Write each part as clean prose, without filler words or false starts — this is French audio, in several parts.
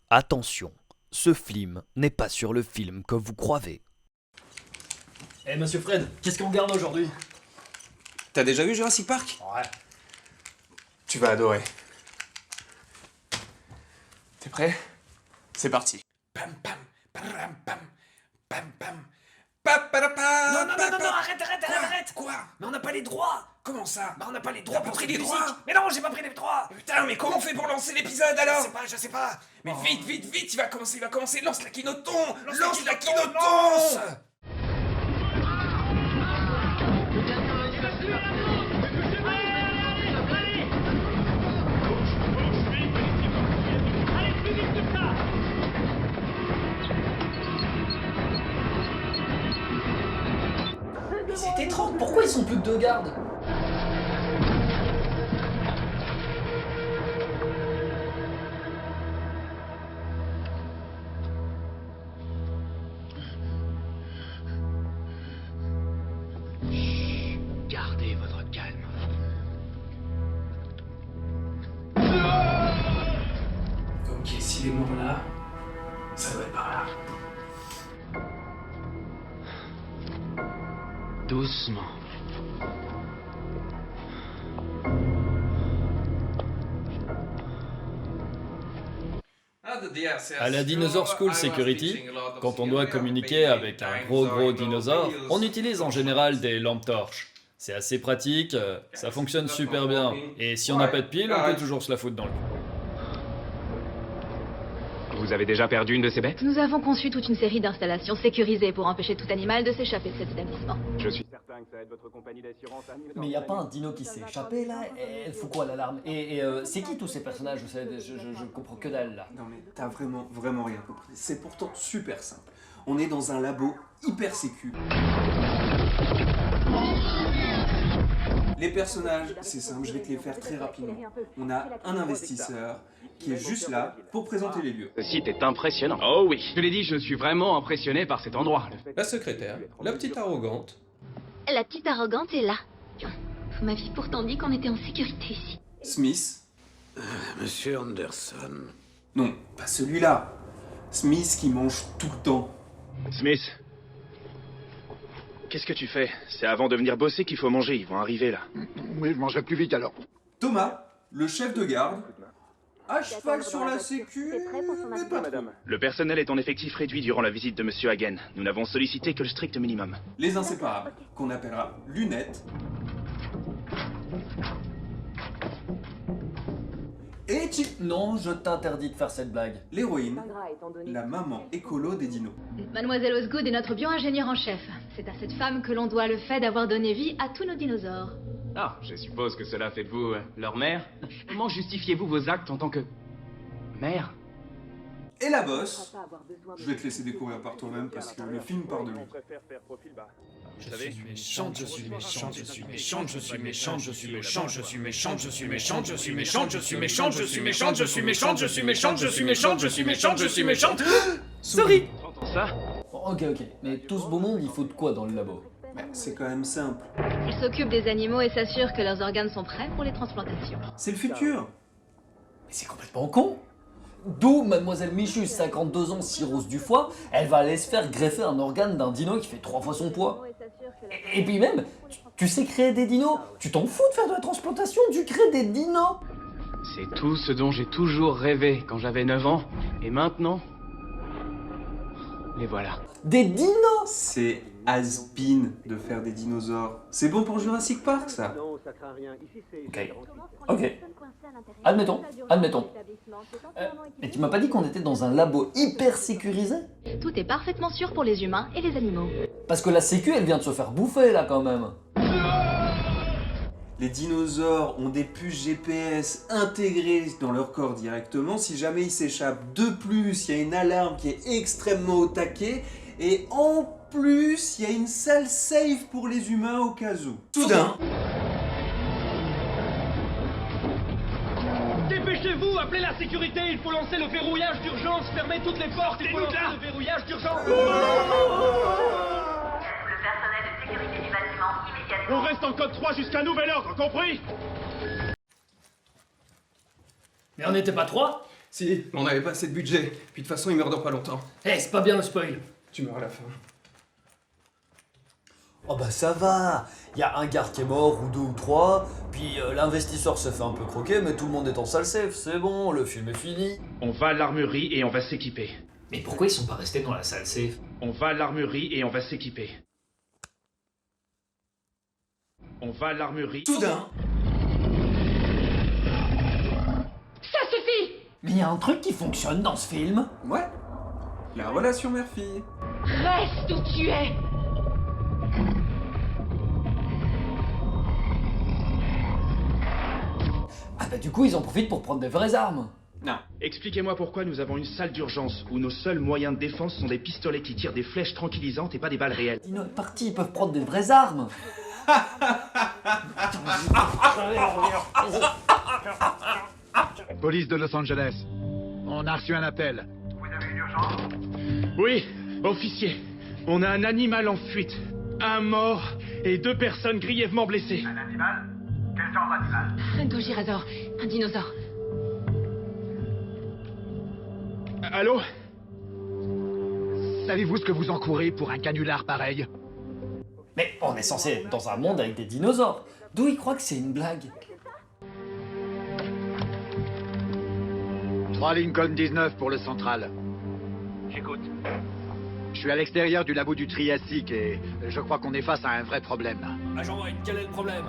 Attention, ce film n'est pas sur le film que vous croyez. Eh monsieur Fred, qu'est-ce qu'on regarde aujourd'hui? T'as déjà vu Jurassic Park? Ouais. Tu vas adorer. T'es prêt? C'est parti. Pam pam, pam pam, pam pam. Non, arrête. Quoi? Mais on n'a pas les droits. Comment ça? Bah on n'a pas les droits T'as pour pas cette pris les musique. droits? Mais non, j'ai pas pris les droits. Putain, mais comment on fait pour lancer l'épisode alors? Je sais pas. Mais vite, il va commencer. Lance la quinoton! Lance la lance. quinoton! Mais c'est étrange, pourquoi ils sont plus que deux gardes? Gardez votre calme. Ok, s'il est mort là, ça doit être par là. Doucement. À la Dinosaur School Security, quand on doit communiquer avec un gros dinosaure, on utilise en général des lampes torches. C'est assez pratique, ça fonctionne super bien, et si on n'a pas de pile, on peut toujours se la foutre dans le cou. Vous avez déjà perdu une de ces bêtes? Nous avons conçu toute une série d'installations sécurisées pour empêcher tout animal de s'échapper de cet établissement. Je suis certain que ça aide votre compagnie d'assurance. Mais y a pas un dino qui s'est échappé là? Elle fout quoi l'alarme? Et c'est qui tous ces personnages? Je comprends que dalle là. Non mais t'as vraiment rien compris. C'est pourtant super simple. On est dans un labo hyper sécu. Les personnages, c'est simple, je vais te les faire très rapidement. On a un investisseur qui est juste là pour présenter les lieux. Ce site est impressionnant. Oh oui. Je l'ai dit, je suis vraiment impressionné par cet endroit. La secrétaire, la petite arrogante. La petite arrogante est là. Vous m'aviez pourtant dit qu'on était en sécurité ici. Smith. Monsieur Anderson. Non, pas celui-là. Smith qui mange tout le temps. Smith. Qu'est-ce que tu fais? C'est avant de venir bosser qu'il faut manger, ils vont arriver là. Oui, je mangerai plus vite alors. Thomas, le chef de garde. À cheval sur la sécu, mais pas trop. Le personnel est en effectif réduit durant la visite de Monsieur Hagen. Nous n'avons sollicité que le strict minimum. Les inséparables, qu'on appellera lunettes. Et Non, je t'interdis de faire cette blague. l'héroïne, la maman écolo des dinos. Mademoiselle Osgood est notre bio-ingénieure en chef. C'est à cette femme que l'on doit le fait d'avoir donné vie à tous nos dinosaures. Ah, je suppose que cela fait de vous leur mère. Comment justifiez-vous vos actes en tant que... mère? Et la bosse, je vais te laisser découvrir par toi-même parce que le film part de lui. Vous savez, Méchante, je suis méchante, je suis méchante, je suis méchante, je suis méchante, je suis méchante, je suis méchante, je suis méchante, je suis méchante, je suis méchante, je suis méchante, je suis méchante, je suis méchante, je suis méchante, je suis méchante. Sorry. t'entends ça? Ok, mais tout ce beau monde, il faut de quoi dans le labo? C'est quand même simple. Il s'occupe des animaux et s'assure que leurs organes sont prêts pour les transplantations. C'est le futur. Mais c'est complètement con! D'où Mademoiselle Michus, 52 ans, cirrhose du foie, elle va aller se faire greffer un organe d'un dino qui fait 3 fois son poids. Et puis même, tu sais créer des dinos? Tu t'en fous de faire de la transplantation? Tu crées des dinos! C'est tout ce dont j'ai toujours rêvé quand j'avais 9 ans. Et maintenant... les voilà. Des dinos! C'est has-been de faire des dinosaures. C'est bon pour Jurassic Park, ça. Ok. Admettons. Mais tu m'as pas dit qu'on était dans un labo hyper sécurisé? Tout est parfaitement sûr pour les humains et les animaux. Parce que la sécu, elle vient de se faire bouffer là quand même. Les dinosaures ont des puces GPS intégrées dans leur corps directement. Si jamais ils s'échappent, de plus, il y a une alarme qui est extrêmement au taquet. Et en plus, il y a une salle safe pour les humains au cas où. Soudain, Dépêchez-vous, appelez la sécurité, il faut lancer le verrouillage d'urgence, fermez toutes les portes, il faut lancer le verrouillage d'urgence. Le personnel de sécurité du bâtiment immédiatement. On reste en code 3 jusqu'à nouvel ordre, compris? Mais on n'était pas trois? Si, on n'avait pas assez de budget. Puis de toute façon, il meurt dans pas longtemps. Eh, c'est pas bien le spoil. Tu meurs à la fin. Oh bah ça va, il y a un garde qui est mort, ou 2 ou 3, puis l'investisseur se fait un peu croquer, mais tout le monde est en salle safe, c'est bon, le film est fini. On va à l'armurerie et on va s'équiper. Mais pourquoi ils sont pas restés dans la salle safe? On va à l'armurerie et on va s'équiper. On va à l'armurerie. Soudain, Ça suffit! Mais il y a un truc qui fonctionne dans ce film. ouais, la relation mère-fille. Reste où tu es! Ah bah du coup ils en profitent pour prendre des vraies armes. Non. Expliquez-moi pourquoi nous avons une salle d'urgence où nos seuls moyens de défense sont des pistolets qui tirent des flèches tranquillisantes et pas des balles réelles. Dino est parti, ils peuvent prendre des vraies armes. Police de Los Angeles. On a reçu un appel. Oui, officier. On a un animal en fuite. Un mort et 2 personnes grièvement blessées. Un animal? Quel genre d'animal? Un Gojira, un dinosaure. Allô? Savez-vous ce que vous encourez pour un canular pareil? Mais on est censé être dans un monde avec des dinosaures. D'où ils croient que c'est une blague? 3 Lincoln 19 pour le central. J'écoute. Je suis à l'extérieur du labo du Triassique et je crois qu'on est face à un vrai problème. Agent White, quel est le problème?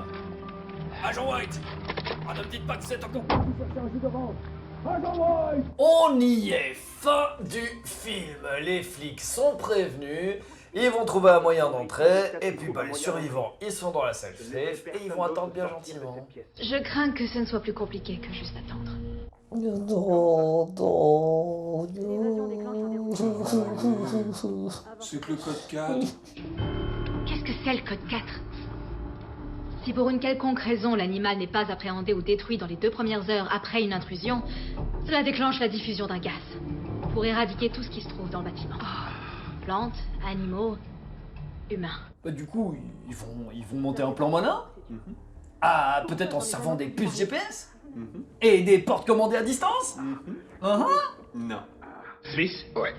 Agent White! Ah, ne me dites pas que c'est encore... On y est, fin du film. Les flics sont prévenus, ils vont trouver un moyen d'entrer, et puis bah, les survivants, ils sont dans la salle safe, et ils vont attendre bien gentiment. Je crains que ce ne soit plus compliqué que juste attendre. C'est que le code 4. Qu'est-ce que c'est le code 4? Si pour une quelconque raison l'animal n'est pas appréhendé ou détruit dans les 2 premières heures après une intrusion, cela déclenche la diffusion d'un gaz pour éradiquer tout ce qui se trouve dans le bâtiment. Plantes, animaux, humains. Bah, du coup, ils vont monter un plan malin. Ah, peut-être en servant des puces GPS et des portes commandées à distance. Non. Smith? Ouais.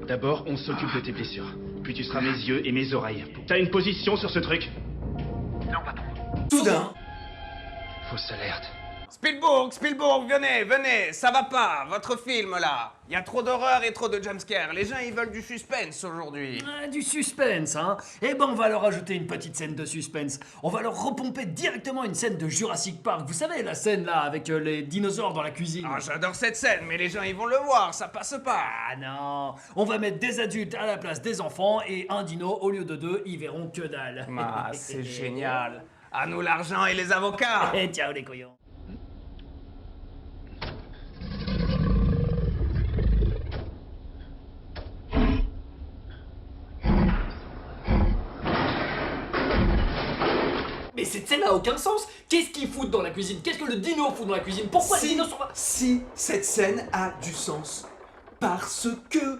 D'abord, on s'occupe de tes blessures. Puis tu seras mes yeux et mes oreilles. T'as une position sur ce truc? Soudain, Fausse alerte. Spielberg, venez, ça va pas, votre film là. Il y a trop d'horreur et trop de jumpscares. Les gens ils veulent du suspense aujourd'hui. Ah, du suspense, hein. Eh ben, on va leur ajouter une petite scène de suspense. On va leur repomper directement une scène de Jurassic Park. Vous savez, la scène là avec les dinosaures dans la cuisine. Ah, j'adore cette scène, mais les gens ils vont le voir, ça passe pas. Ah non, on va mettre des adultes à la place des enfants et un dino au lieu de 2, ils verront que dalle. Ah, c'est génial. À nous l'argent et les avocats. Et ciao les couillons. Mais cette scène n'a aucun sens. Qu'est-ce qu'ils foutent dans la cuisine? Qu'est-ce que le dino fout dans la cuisine? Pourquoi le dino sont pas... Si cette scène a du sens. Parce que